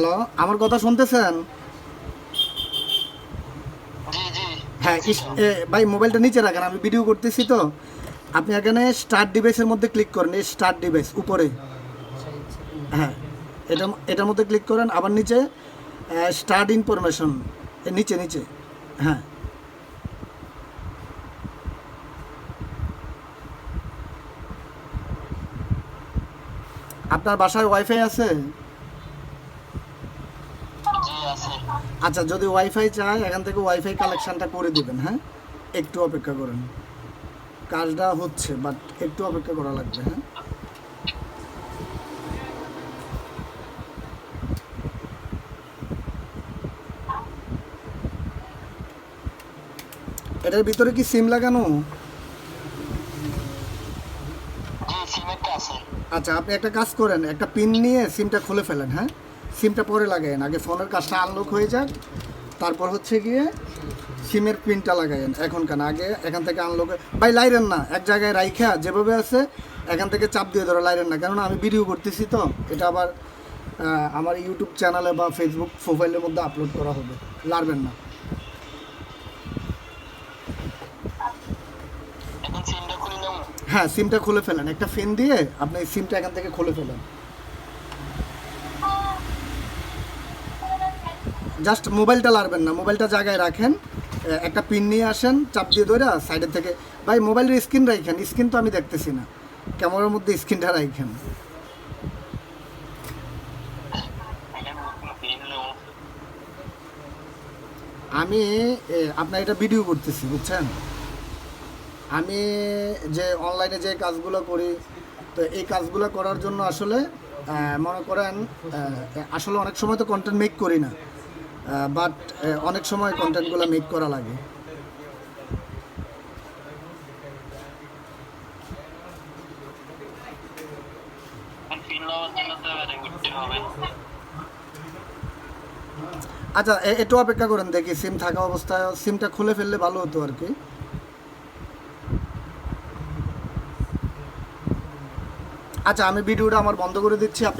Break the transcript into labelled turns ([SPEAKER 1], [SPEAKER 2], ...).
[SPEAKER 1] Hello, আমার কথা শুনতেছেন?
[SPEAKER 2] জি, জি।
[SPEAKER 1] হ্যাঁ, ভাই মোবাইলটা নিচে রাখেন, আমি ভিডিও করতেছি তো। আপনি এখানে স্টার্ট ডিভাইসের মধ্যে ক্লিক করেন, এই স্টার্ট ডিভাইস উপরে। হ্যাঁ, এটার মধ্যে ক্লিক করেন, আবার নিচে স্টার্ট ইনফরমেশন, নিচে নিচে। হ্যাঁ, আপনার বাসায় ওয়াইফাই আছে?
[SPEAKER 2] জি, আছে।
[SPEAKER 1] আচ্ছা, যদি ওয়াইফাই চায় এখান থেকে ওয়াইফাই কালেকশনটা করে দিবেন। হ্যাঁ, একটু অপেক্ষা করেন, কাজটা হচ্ছে বাট একটু অপেক্ষা করা লাগবে। হ্যাঁ, এটার ভিতরে কি সিম লাগানো?
[SPEAKER 2] জি, সিমেন্টটা আছে।
[SPEAKER 1] আচ্ছা, আপনি একটা কাজ করেন, একটা পিন নিয়ে সিমটা খুলে ফেলেন। হ্যাঁ, সিমটা পরে লাগায়েন, আগে ফোনের কাজটা আনলক হয়ে যাক, তারপর হচ্ছে গিয়ে সিমের পিনটা লাগায়েন। এখন কেন, আগে এখান থেকে আনলক। ভাই লাইরেন না, এক জায়গায় রাইখা যেভাবে আছে এখান থেকে চাপ দিয়ে ধরো, লাইরেন না, কেননা আমি ভিডিও করতেছি তো। এটা আবার আমার ইউটিউব চ্যানেলে বা ফেসবুক প্রোফাইলের মধ্যে আপলোড করা হবে, লারবেন না।
[SPEAKER 2] এখন সিমটা খুলে নেব।
[SPEAKER 1] হ্যাঁ, সিমটা খুলে ফেলেন, একটা ফিন দিয়ে আপনি সিমটা এখান থেকে খুলে ফেলেন। জাস্ট মোবাইলটা লারবেন না, মোবাইলটা জায়গায় রাখেন, একটা পিন নিয়ে আসেন, চাপ দিয়ে ধরে সাইডের থেকে। ভাই মোবাইলের স্ক্রিন রাখেন, স্ক্রিন তো আমি দেখতেছি না, ক্যামেরার মধ্যে স্ক্রিনটা রাখেন।
[SPEAKER 2] এখন নতুন পিন নেব।
[SPEAKER 1] আমি আপনার এটা ভিডিও করতেছি, বুঝছেন? আমি যে অনলাইনে যে কাজগুলো করি, তো এই কাজগুলো করার জন্য আসলে মনে করেন, আসলে অনেক সময় তো কন্টেন্ট মেক করি না, বাট অনেক সময় কন্টেন্টগুলো মেক করা লাগে।
[SPEAKER 2] এখন পিন নেওয়ার জন্য তো এবারে উঠতে হবে।
[SPEAKER 1] আচ্ছা, একটু অপেক্ষা করেন, দেখি সিম থাকা অবস্থায় সিমটা খুলে ফেললে ভালো হতো আর কি। আচ্ছা, আমি ভিডিওটা আমার বন্ধ করে দিচ্ছি, আপনি